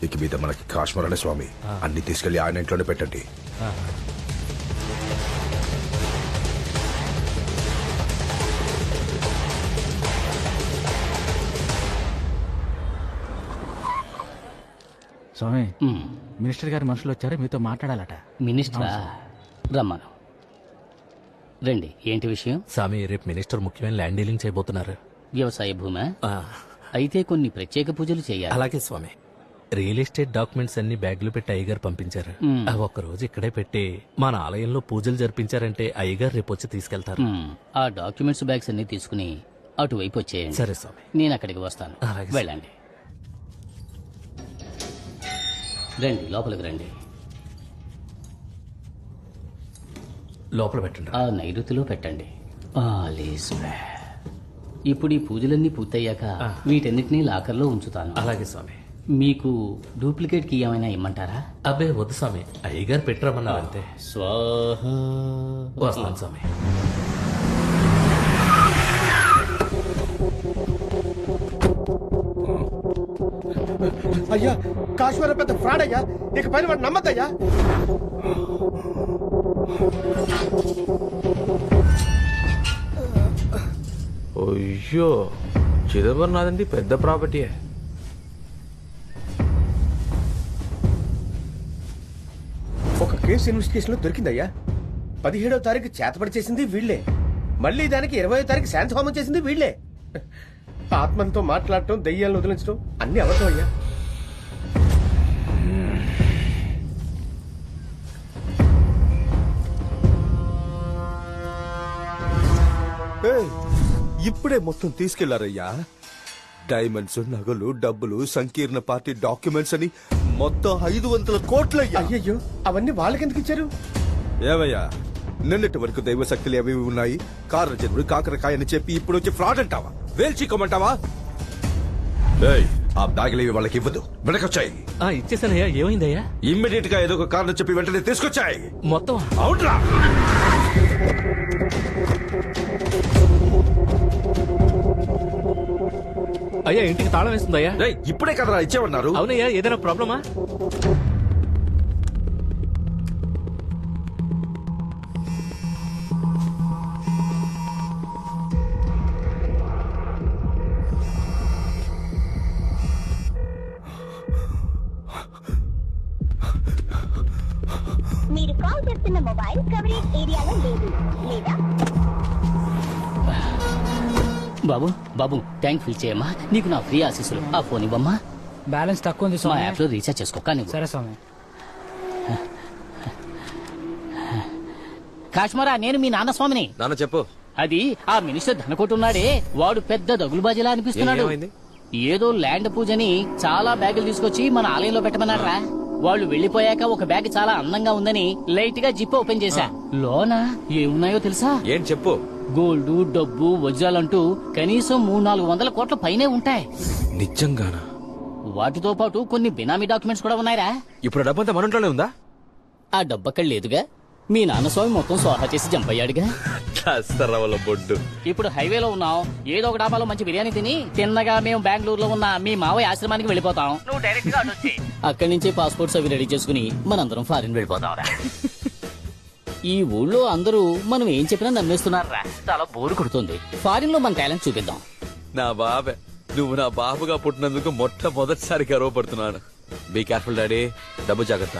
ఇక మీద మనకి కాశ్మీర్ అనే స్వామి అన్ని తీసుకెళ్లి ఆయన ఇంట్లోనే పెట్టండి. స్వామి, మినిస్టర్ గారి మనుషులు వచ్చారు, మీతో మాట్లాడాలట. మినిస్టరా? రమ్మను. రండి. ఏంటి విషయం? స్వామి, రేపు మినిస్టర్ ముఖ్యమైన ల్యాండ్ డీలింగ్ చేయబోతున్నారు. వ్యవసాయ భూమా? అయితే కొన్ని ప్రత్యేక పూజలు చేయాలి. అలాగే స్వామి. రియల్ ఎస్టేట్ డాక్యుమెంట్స్ అన్ని బ్యాగులు పెట్టి అయ్యగారు పంపించారు. అవి ఒక్క రోజు ఇక్కడే పెట్టి మన ఆలయంలో పూజలు జరిపించారంటే అయ్యగారు రేపు వచ్చి తీసుకెళ్తారు. ఆ డాక్యుమెంట్స్ బ్యాగ్స్ అన్ని తీసుకుని అటువైపు వచ్చేయండి. సరే స్వామి. నేను అక్కడికి వస్తాను. అలాగే. వెళ్ళండి. రండి, లోపలికి రండి. లోపల పెట్టండి. ఆ నైరుతిలో పెట్టండి. All is well. ఇప్పుడు ఈ పూజలన్నీ పూర్తయ్యాక వీటన్నిటినీ లాకర్లో ఉంచుతాను. అలాగే స్వామి. మీకు డూప్లికేట్ కీ ఏమైనా ఇమ్మంటారా? అబ్బే వద్దు స్వామి, అయ్యగారు పెట్టరమన్నారు అంతే. స్వాహ. వస్తాను స్వామి. అయ్యా, కాశ్మీర్ పెద్ద ఫ్రాడ్ అయ్యా. ఇక పైన వాడు నమ్మద్దయ్యా. అయ్యో, చిదంబరం నాదండి పెద్ద ప్రాపర్టీ. ఒక కేసు ఇన్వెస్టిగేషన్ లో దొరికిందయ్యా. 17వ తారీఖు చేతపడి చేసింది వీళ్లే. మళ్ళీ దానికి 20వ తారీఖు శాంతి హోమం చేసింది వీళ్లే. ఆత్మతో మాట్లాడటం, దెయ్యాలను వదిలించడం అన్ని అబద్ధం అయ్యా. ఇప్పుడే మొత్తం తీసుకెళ్లారయ్యా. డైమండ్స్, నగలు, డబ్బులు, సంకీర్ణ పార్టీ డాక్యుమెంట్స్ అని మొత్తం 500 కోట్లయ్యా. అయ్యయ్యో, అవన్నీ వాళ్ళకెందుకు ఇచ్చారు? ఏమయ్యా, నిన్నటి వరకు దైవ శక్తులు అవి ఉన్నాయి, కారజనుడు కాకరకాయ అని చెప్పి ఇప్పుడు వచ్చి ఫ్రాడ్ అంటావా? వేల్చికోమంటావా? ఆ బ్యాగులు ఇవి వాళ్ళకి ఇవ్వదు, వెనకొచ్చాయి. ఇచ్చేసానయ్యా. ఏమైందయ్యా? ఇమ్మీడియట్ గా ఏదో ఒక కారణం చెప్పి వెంటనే తీసుకొచ్చాయి. మొత్తం అవుట్రా. అయ్యా, ఇంటికి తాళం వేస్తుందయ్యా. ఇప్పుడే కదరా ఇచ్చేవన్నారు. అవునయ్యా, ఏదైనా ప్రాబ్లమా? మీరు కాల్ చేస్తున్న మొబైల్ కవరేజ్ ఏరియాలో లేదు లేదా బాబు, బాబు, ట్యాంక్ ఫిల్ చేయమ్మా. నీకు నా ఫ్రీ ఆశీస్సులు. ఆ ఫోన్ ఇవ్వమ్మా. బ్యాలెన్స్ తక్కువ ఉంది మా స్వామి. యాప్ లో రీఛార్జ్ చేసుకో. కానీ సరే స్వామి. కాశ్మరా, నేను మీ నాన్న స్వామిని. నాన్న చెప్పు. అది ఆ మినిస్టర్ ధనకొట్టున్నాడే, వాడు పెద్ద దగులుబాజీలా అనిపిస్తున్నాడు. ఏమైంది? ఏదో ల్యాండ్ పూజని చాలా బ్యాగులు తీసుకొచ్చి మన ఆలయంలో పెట్టమన్నారా. వాళ్ళు వెళ్లిపోయాక ఒక బ్యాగ్ చాలా అందంగా ఉందని లైట్ గా జిప్ ఓపెన్ చేశా. లోన ఏమున్నాయో తెలుసా? ఏం చెప్పు. గోల్డ్, డబ్బు, వజ్రాలంటూ కనీసం 300-400 కోట్ల పైనే ఉంటాయి. నిజంగానా? వాటితో పాటు కొన్ని బినామీ డాక్యుమెంట్స్ కూడా ఉన్నాయిరా. ఇప్పుడు డబ్బంతా మన ఇంట్లోనే ఉందా? ఆ డబ్బక్కడ లేదుగా. మీ నాన్న స్వామి మొత్తం సోహా చేసి జంప్ అయ్యాడుగా. బొడ్డు. ఇప్పుడు హైవేలో ఉన్నాం. ఏదో ఒక డాబాలో మంచి బిర్యానీ తిని తిన్నగా మేము బెంగళూరులో ఉన్న మీ మావయ్య ఆశ్రమానికి వెళ్ళిపోతాం. నువ్వు డైరెక్ట్ గా అక్కడి నుంచి పాస్పోర్ట్స్ అవి రెడీ చేసుకుని మనందరం ఫారిన్ వెళ్ళిపోతాం. ఈ ఊళ్ళో అందరూ మనం ఏం చెప్పినా నమ్మేస్తున్నారా. చాలా బోరు కొడుతుంది. ఫారిన్ లో మన టాలెంట్ చూపిద్దాం. నా బాబే, నువ్వు నా బాబుగా పుట్టినందుకు మొట్టమొదటిసారి గర్వపడుతున్నాను. Be careful daddy. డబ్బు జాగ్రత్త.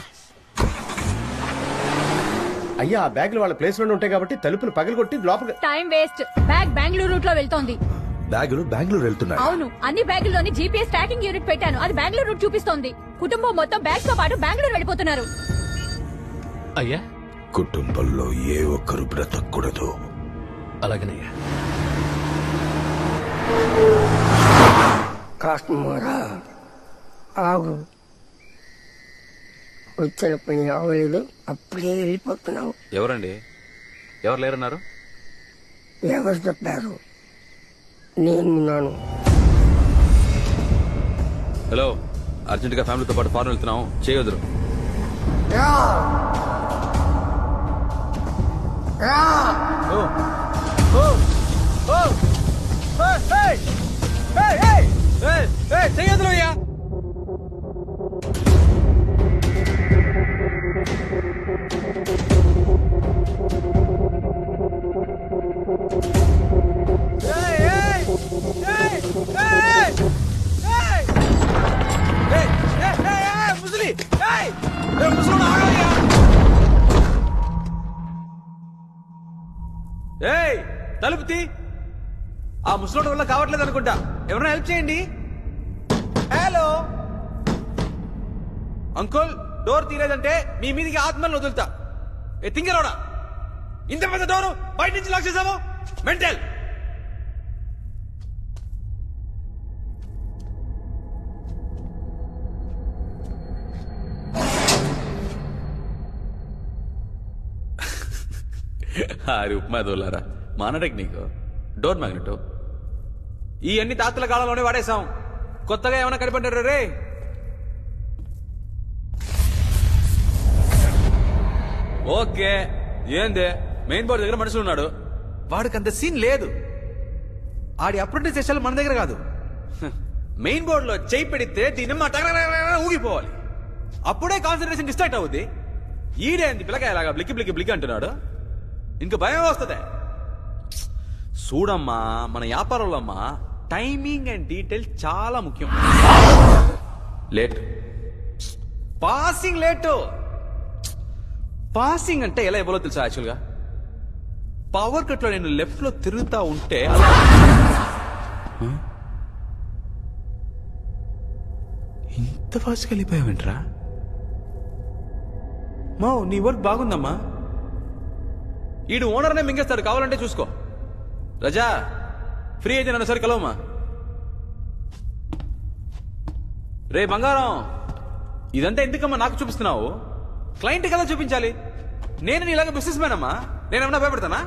అయ్యా, ఆ బ్యాగులు వాళ్ళ ప్లేస్ లోనే ఉంటాయి కాబట్టి తలుపులు పగలగొట్టి లోపల. Time waste. Bag Bengaluru route లో వెళ్తోంది. బ్యాగులు బెంగళూరు వెళ్తున్నాయి. అవును, అన్ని బ్యాగుల్లోని జీపీఎస్ ట్రాకింగ్ యూనిట్ పెట్టాను. అది బెంగళూరు రూట్ చూపిస్తోంది. కుటుంబం మొత్తం బ్యాగ్స్ తో పాటు బెంగళూరు వెళ్ళిపోతున్నారు. అయ్యా, కుటుంబంలో ఏ ఒక్కరు బ్రతకూడదు. అలాగనయ్యా. కాస్మోరా, ఆగు. వచ్చిన పని అవ్వలేదు, అప్పుడే వెళ్ళిపోతున్నావు. ఎవరండి? ఎవరు లేరన్నారు? ఎవరు చెప్పారు? నేనున్నాను. హలో, అర్జెంట్ గా ఫ్యామిలీతో పాటు ఫారెన్ వెళ్తున్నాం. చేయొద్దు. తలుపు తీ. ఆ ముసలోడి వల్ల కావట్లేదు అనుకుంటా, ఎవరైనా హెల్ప్ చేయండి. హలో అంకుల్, డోర్ తీరేదంటే మీ మీదికి ఆత్మలను వదులుతా. ఏ తింగరోడా, ఇంత పెద్ద డోరు బయట నుంచి లాక్ చేసావు, మెంటల్. అది ఉప్మా దోలారా, మన టెక్నిక్. డోర్ మ్యాగ్నెట్ ఈ అన్ని తాతల కాలంలోనే వాడేశాం. కొత్తగా ఏమైనా కనిపెట్టారు రే? ఓకే, ఏందే మెయిన్ బోర్డు దగ్గర మనుషులు ఉన్నాడు, వాడికి అంత సీన్ లేదు. ఆడి అప్రెంటిస్ చేసాలు మన దగ్గర కాదు. మెయిన్ బోర్డులో చేయి పెడితే దీనిమ్మ ఊగిపోవాలి, అప్పుడే కాన్సన్ట్రేషన్ డిస్ట్రాక్ట్ అవుద్ది. ఈడేంది పిల్లకాయలాగా బ్లిక్కి బ్లిక్కి బ్లిక్ అంటున్నాడు, ఇంక భయం వస్తుంది. చూడమ్మా, మన వ్యాపారంలో అమ్మా టైమింగ్ అండ్ డీటెయిల్ చాలా ముఖ్యం. లేట్ పాసింగ్, లేటు పాసింగ్ అంటే ఎలా ఇవ్వాలో తెలుసా? యాక్చువల్గా పవర్ కట్ లో నేను లెఫ్ట్ లో తిరుగుతా ఉంటే ఇంత ఫాస్ట్గా వెళ్ళిపోయావేంట్రా? మా నీ వర్క్ బాగుందమ్మా. ఈడు ఓనర్నే మింగేస్తాడు, కావాలంటే చూసుకో. రజా, ఫ్రీ అయితే నన్ను సరి కలవమ్మా. రే బంగారం, ఇదంతా ఎందుకమ్మా నాకు చూపిస్తున్నావు? క్లయింట్ కదా చూపించాలి. నేను నీలాగా బిజినెస్ మ్యాన్ అమ్మా, నేనేమన్నా భయపడతానా?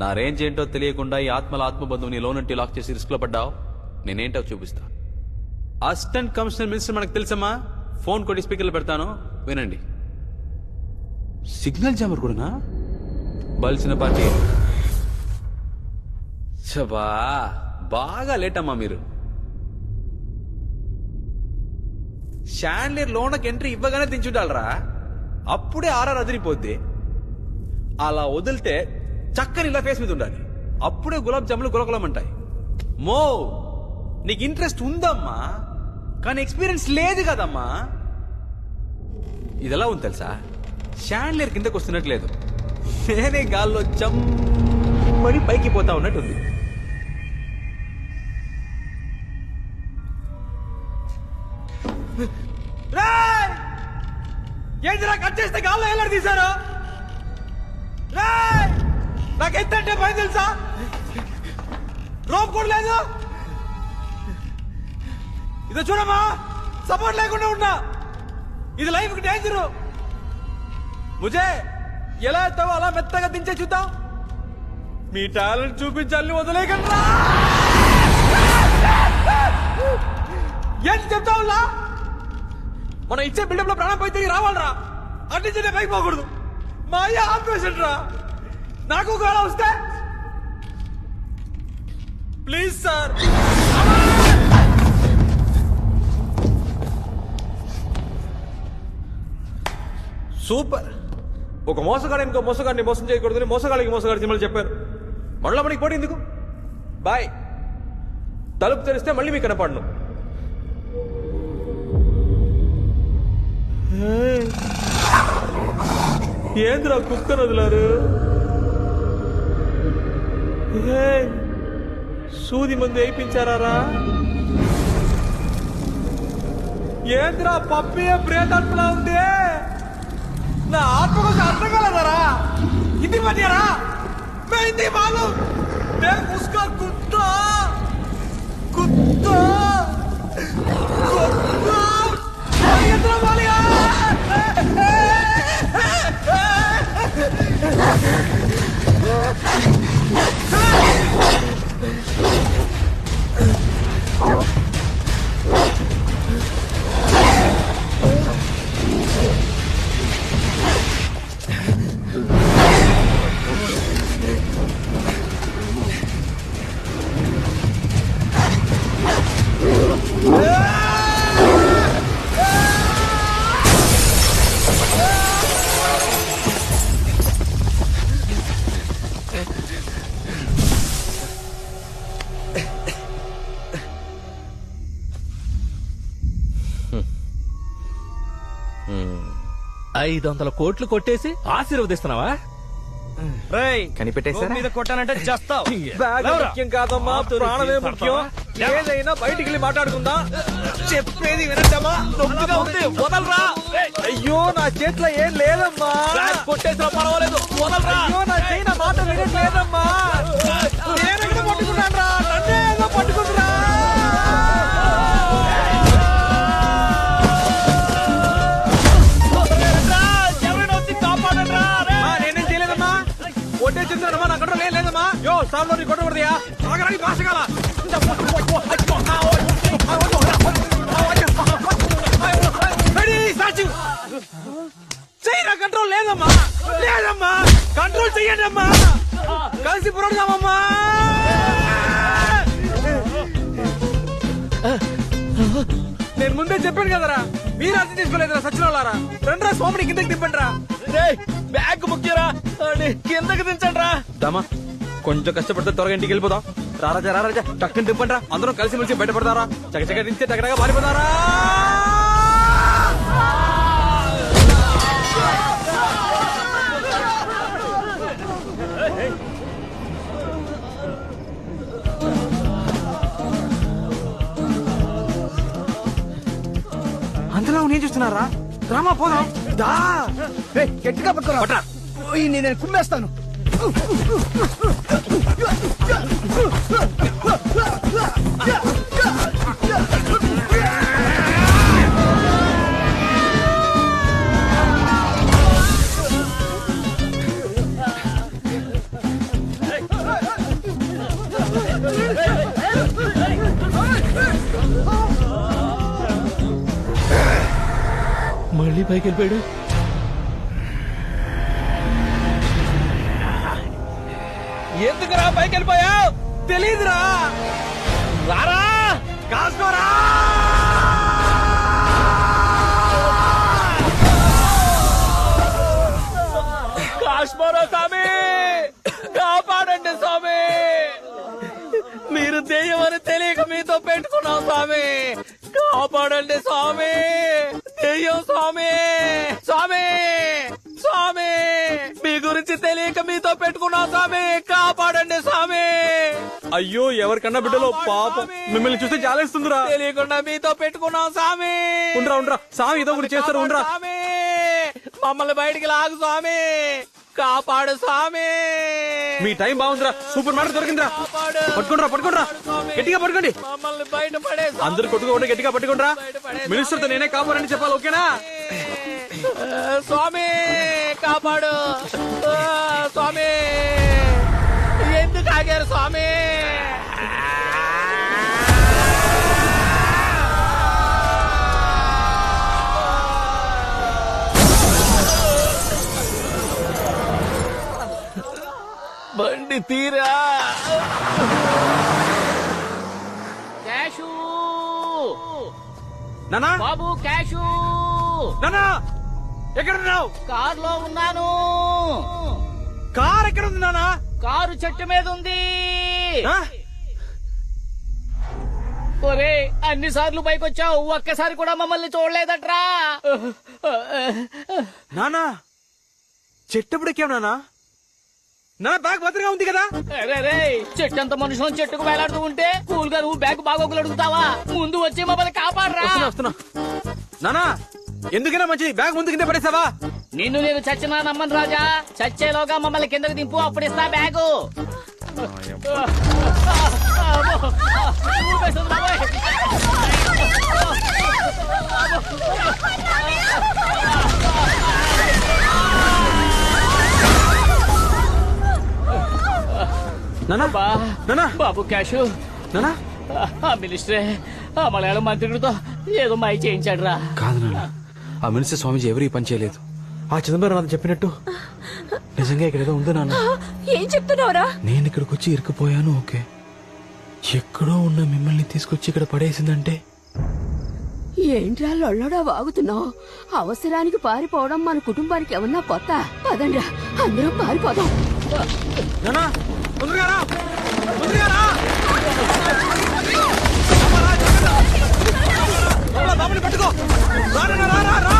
నా రేంజ్ ఏంటో తెలియకుండా ఈ ఆత్మల ఆత్మబంధువు నీ లోనంటి లాక్ చేసి రిస్క్ లో పడ్డావు. నేనేంటో చూపిస్తా. అసిస్టెంట్ కమిషనర్ మినిస్టర్ మనకు తెలుసమ్మా. ఫోన్ కొట్టి స్పీకర్లు పెడతాను, వినండి. సిగ్నల్ జామర్ కూడానా? బలిసిన పార్టీ. చబా, బాగా లేట్ అమ్మా మీరు. షాండ్లియర్ లోనకి ఎంట్రీ ఇవ్వగానే దించుండాలరా, అప్పుడే ఆర్ఆర్ అదిరిపోద్ది. అలా వదిలితే చక్కని ఇలా ఫేస్ మీద ఉండాలి, అప్పుడే గులాబ్ జాములు గులకులమంటాయి. మో, నీకు ఇంట్రెస్ట్ ఉందమ్మా, కానీ ఎక్స్పీరియన్స్ లేదు కదమ్మా. ఇది ఎలా ఉంది తెలుసా? షాండ్లియర్ కిందకు వస్తున్నట్లేదు, నేనే గాల్లో జమ్మని పైకి పోతా ఉన్నట్టుంది. ఏంటిరా కట్ చేస్తే గాల్లో ఎలా తీశారు? నాకు ఎంతంటే భయం తెలుసా? రోప్ కూడా లేదు. ఇదో చూడమ్మా, సపోర్ట్ లేకుండా ఉన్నా. ఇది లైఫ్ కి డేంజరు. ముజే ఎలా ఎత్తావో అలా మెత్తగా దించే చూద్దాం. మీ టాలెంట్ చూపించాలని వదిలేకండి. ఏంటి చెప్తావులా? మనం ఇచ్చే బిల్డప్ లో ప్రాణం పోయి తిరిగి రావాలరా, అట్నుంచి పైకి పోకూడదు. మా అయ్య ఆపరేషన్ రా, నాకు ఒకవేళ వస్తే ప్లీజ్ సార్. సూపర్. ఒక మోసగాడు ఇంకో మోసగాడిని మోసం చేయకూడదని మోసగాడికి మోసగాడి సినిమాలు చెప్పారు. మళ్ళీ మనకి పోటీ ఎందుకు? బాయ్. తలుపు తెరిస్తే మళ్ళీ మీకు కనపడను. ఏంద్రా కుక్కను వదిలారు? సూది మందు వేయించారా? ఏంద్రా పప్పియే ప్రేతాత్మలా ఉంది. నా ఆత్మ కోసం అర్థం కలదరా? ఇది పనియారా? మెహందీ మాలు ఉస్కా కుత్తా కుత్తా కుత్తా వాలియా. 500 కోట్లు కొట్టేసి ఆశీర్వదిస్తున్నావా? కనిపెట్టేశారా? మీద కొట్టానంటే చేస్తావు. బ్యాగ్ ముఖ్యం కాదమ్మా, ప్రాణమే ముఖ్యం. ఏదైనా బయటికి వెళ్ళి మాట్లాడుకుందా. చెప్పేది వినట్టమ్మా, నొప్పిగా ఉంది, వదలరా. అయ్యో నా చేతిలో ఏం లేదమ్మా. కొట్టేసినా పర్వాలేదు, వదలరా. అయ్యో నా చేయి నా మాట వినట్లేదమ్మా. నేనెక్కడ పట్టుకున్నాను రా, నన్నే ఏదో పట్టుకుంటురా. కొట్టే చెప్తున్నారమ్మా, నా కంట్రోల్ ఏం లేదమ్మా. యో సార్లో నీ కొట్టకూడదయా, ఆగరాని భాషగాల. చెయ్యి, నా కంట్రోల్ లేదమ్మా, లేదమ్మా. కంట్రోల్ చెయ్యండి అమ్మా, కలిసి పురోడదామమ్మా. నేను ముందే చెప్పాను కదరా, మీరు అర్థం తీసుకోలేదురా సచ్చినోళ్ళారా. రండ్రా స్వామిని కిందకి దింపండి రా. బ్యాగ్ ముఖ్యరా, కిందకి దించండి రా. దామా కొంచెం కష్టపడితే త్వరగా ఇంటికి వెళ్ళిపోదాం. రారాజా రారాజా టక్కుని దింపండి రా. అందరం కలిసి మెలిసి బయటపడతారా. చకచక దించే టకటగా పారిపోతారా. అంతలో నేను చూస్తున్నారా. రామా పోదాం దా. గట్టిగా పట్టుకోరా, నేను కుమ్మేస్తాను. మళ్ళీ పైకి వెళ్ళిపోయాడు. ఎందుకురా పైకి వెళ్ళిపోయావు? తెలీదురా. రారా కాసుకోరా. కాశ్మీరా స్వామి, కాపాడండి స్వామి. మీరు దెయ్యమని తెలియక మీతో పెట్టుకున్నాం స్వామి, కాపాడండి స్వామి. దెయ్యం స్వామి, స్వామి స్వామి, మీ గురించి తెలియక మీతో పెట్టుకున్నాం స్వామి, కాపాడండి స్వామి. అయ్యో ఎవరికన్నా బిడ్డలో పాపం, మిమ్మల్ని చూస్తే జాలేస్తుందిరా. తెలియకుండా మీతో పెట్టుకున్నాం స్వామి. ఉండరా ఉండరా, స్వామి ఏదో ఒకటి చేస్తారు. ఉండరా స్వామి, మమ్మల్ని బయటికి లాగు స్వామి, కాపాడు స్వామి. మీ టైం బాగుందిరా, సూపర్ మ్యాటర్ దొరికిందిరా. పట్టుకుంటారా పట్టుకుంటారా, గట్టిగా పట్టుకోండి. మమ్మల్ని బయట పడే అందరు కొట్టుకోండి, గట్టిగా పట్టుకుంటారా. మినిస్టర్ తో నేనే కాపాడని చెప్పాలి, ఓకేనా? స్వామి కాపాడు స్వామి. ఎందుకు ఆగారు స్వామి? బండి తీరా. క్యాషు నానా, బాబు, క్యాషు. నానా ఎక్కడున్నావు? కారులో ఉన్నాను. కార్ ఎక్కడ ఉంది నానా? కారు చెట్టు మీద ఉంది. ఆ? ఒరే అన్ని సార్లు పైకి వచ్చావు, ఒక్కసారి కూడా మమ్మల్ని చూడలేదట్రా. నానా చెట్టెప్పుడెక్కావు నానా? నా బ్యాగ్ భద్రంగా ఉంది కదా? రే చెట్టంత మనుషులను చెట్టుకు వేలాడుతూ ఉంటే కూల్ గా నువ్వు బ్యాగ్ బాగోగులు అడుగుతావా? ముందు వచ్చి మమ్మల్ని కాపాడరా. వస్తున్నా నానా, ఎందుకైనా మంచిది బ్యాగ్ ముందు కింద పడేసావా? నిన్ను నేను చచ్చినా నమ్మను రాజా. చచ్చేలోగా మమ్మల్ని కిందకి దింపు, అప్పుడు ఇస్తా బ్యాగు. నానా నానా, బాబు క్యాషు. నానా ఆ మినిస్టరే ఆ మలయాళం మంత్రికుడితో ఏదో మాయ చేయించాడు రా. కాదు నాన్న, ఆ మినిస్టర్ స్వామిజీ ఎవరు ఈ పని చేయలేదు. ఆ చిదంబరం చెప్పినట్టు నిజంగా ఇక్కడ ఏదో ఉంది నాన్న. ఏం చెప్తున్నావురా? నేను ఇక్కడికి వచ్చి ఇరుక్కుపోయాను, ఓకే. ఎక్కడో ఉన్న మిమ్మల్ని తీసుకొచ్చి ఇక్కడ పడేసిందంటే ఏంట్రా లొల్లడా వాగుతున్నావు? అవసరానికి పారిపోవడం మన కుటుంబానికి ఏమన్నా కొత్త? పదండ్రా అందరం పారిపోదాం. నానా తొందరగా రా, తొందరగా రా. పట్టుకో, రా రా రా రా.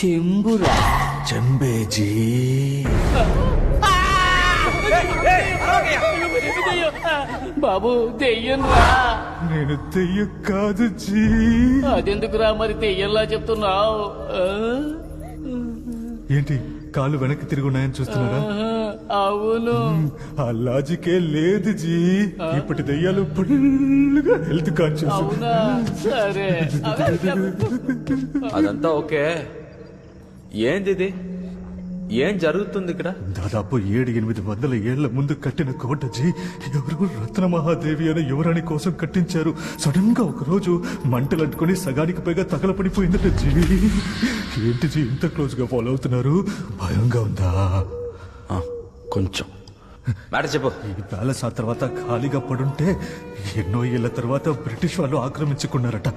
చెంబురా చంబేజీ బాబు దెయ్యం రా. నేను తెయ్య కాదు జీ. అదెందుకురా మరి దెయ్యంలా చెప్తున్నావు? ఏంటి కాళ్ళు వెనక్కి తిరిగి ఉన్నాయని చూస్తున్నారా? అవును. ఆ లాజికే లేదు జీ. ఇప్పటి దెయ్యాలు ఫుల్గా హెల్త్ కాన్షియస్. అవునా? సరే. అదంతా ఓకే. ఏంది ఇది? ఏం జరుగుతుంది ఇక్కడ? దాదాపు 700-800 ఏళ్ల ముందు కట్టిన కోట జీ. ఎవరు రత్నమహాదేవి అనే యువరాణి కోసం కట్టించారు. సడన్ గా ఒక రోజు మంటలు అంటుకుని సగానికి పైగా తగలపడిపోయిందట జీ. ఏంటి జీ ఇంత క్లోజ్ గా ఫాలో అవుతున్నారు? భయంగా ఉందా? కొంచెం మాట చెప్పు. ఈ ప్యాలెస్ ఆ తర్వాత ఖాళీగా పడుంటే ఎన్నో ఏళ్ల తర్వాత బ్రిటిష్ వాళ్ళు ఆక్రమించుకున్నారట.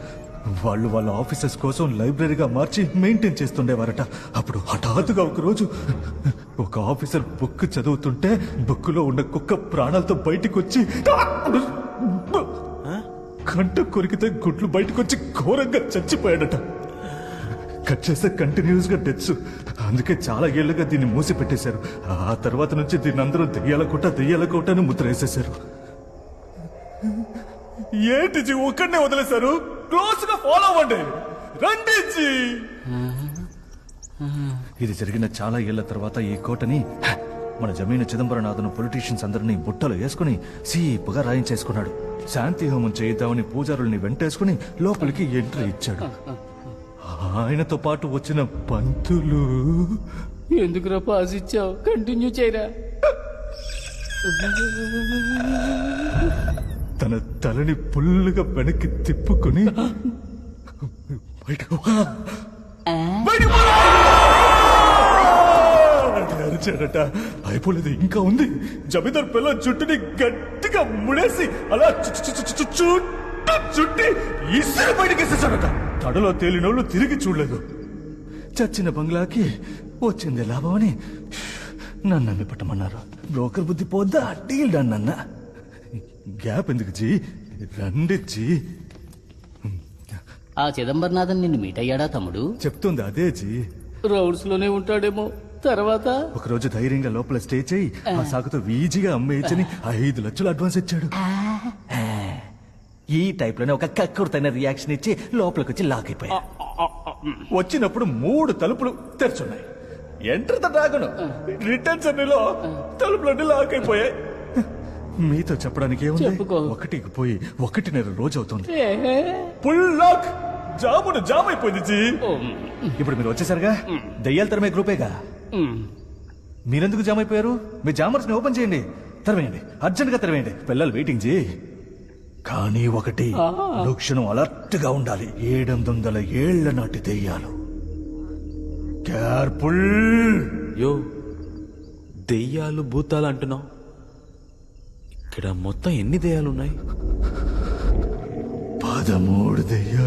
వాళ్ళు వాళ్ళ ఆఫీసర్స్ కోసం లైబ్రరీగా మార్చి మెయింటైన్ చేస్తుండేవారట. అప్పుడు హఠాత్తుగా ఒకరోజు ఒక ఆఫీసర్ బుక్ చదువుతుంటే బుక్ లో ఉన్న కుక్క ప్రాణాలతో బయటికి వచ్చి కంట కొరికితే గుడ్లు బయటకు వచ్చి ఘోరంగా చచ్చిపోయాడట. కట్ చేస్తే కంటిన్యూస్ గా డెత్స్. అందుకే చాలా ఏళ్లుగా దీన్ని మూసి పెట్టేశారు. ఆ తర్వాత నుంచి దీన్ని అందరూ దెయ్యాల కోట అని ముద్ర వేసేశారు. ఏంటి జీ ఒక్కడనే వదిలేశారు? క్లోజ్ గా ఫాలో అవ్వండి. రండి జీ. ఇది జరిగిన చాలా ఏళ్ల తర్వాత ఈ కోటని మన జమీన చిదంబరనాథను పొలిటీషియన్స్ అందరినీ బుట్టలో వేసుకుని సీపుగా రాయించేసుకున్నాడు. శాంతి హోమం చేద్దామని పూజారుల్ని వెంటేసుకుని లోపలికి ఎంట్రీ ఇచ్చాడు. ఆయనతో పాటు వచ్చిన పంతులు ఎందుకురా పాస్ ఇచ్చావు? కంటిన్యూ చేయరా. తన తలని పుల్లుగా వెనక్కి తిప్పుకొని బయటకు అరిచాడట. అయిపోలేదు, ఇంకా ఉంది. జమీందార్ పిల్ల జుట్టుని గట్టిగా ముడేసి అలా చుట్టి ఇసురు బయటకి వేసేసాడట. తడలో తేలినోళ్ళు తిరిగి చూడలేదు. చచ్చిన బంగ్లాకి వచ్చింది లాభం అని నన్ను అమ్మి పట్టమన్నారు. బ్రోకర్ బుద్ధి పోద్దా డీల్ డన్ అన్న. గ్యాప్ ఎందుకు జీ? రండి జీ. ఆ చిదంబరనాథన్ నిన్ను మీట్ అయ్యాడా తమ్ముడు? చెప్తుంది అదే జీ. రౌడ్స్ లోనే ఉంటాడేమో. తర్వాత ఒకరోజు ధైర్యంగా లోపల స్టే చేయి ఆ సాకుతో ఈజీగా అమ్మేయచ్చని 5 లక్షలు అడ్వాన్స్ ఇచ్చాడు. ఈ టైప్ లోనే ఒక కక్కుర్తైన రియాక్షన్ ఇచ్చి లోపలికి వచ్చి లాక్ అయిపోయా. వచ్చినప్పుడు 3 తలుపులు తెరుచున్నాయి. Enter the dragon. రిటర్న్ జర్నీలో తలుపులన్నీ లాక్ అయిపోయాయి. మీతో చెప్పడానికి ఏముంది? చెప్పుకో. ఒకటికి పోయి 1.5 రోజు అవుతుంది. Full lock. జామ్ అయిపోయింది జీ. ఇప్పుడు మీరు వచ్చేసరిగా దయ్యాలు తరమే గ్రూపేగా. మీరెందుకు జామ్ అయిపోయారు? మీ జామర్స్ ని ఓపెన్ చేయండి. తెరవేయండి, అర్జెంట్ గా తెరవేయండి. పిల్లలు వెయిటింగ్ జీ. కానీ ఒకటి, క్షణం అలర్ట్ గా ఉండాలి. 700 ఏళ్ల నాటి దెయ్యాలు. కేర్ఫుల్. యో, దెయ్యాలు భూతాలు అంటున్నావు. ఇక్కడ మొత్తం ఎన్ని దెయ్యాలు ఉన్నాయి? 13 దెయ్యాలు.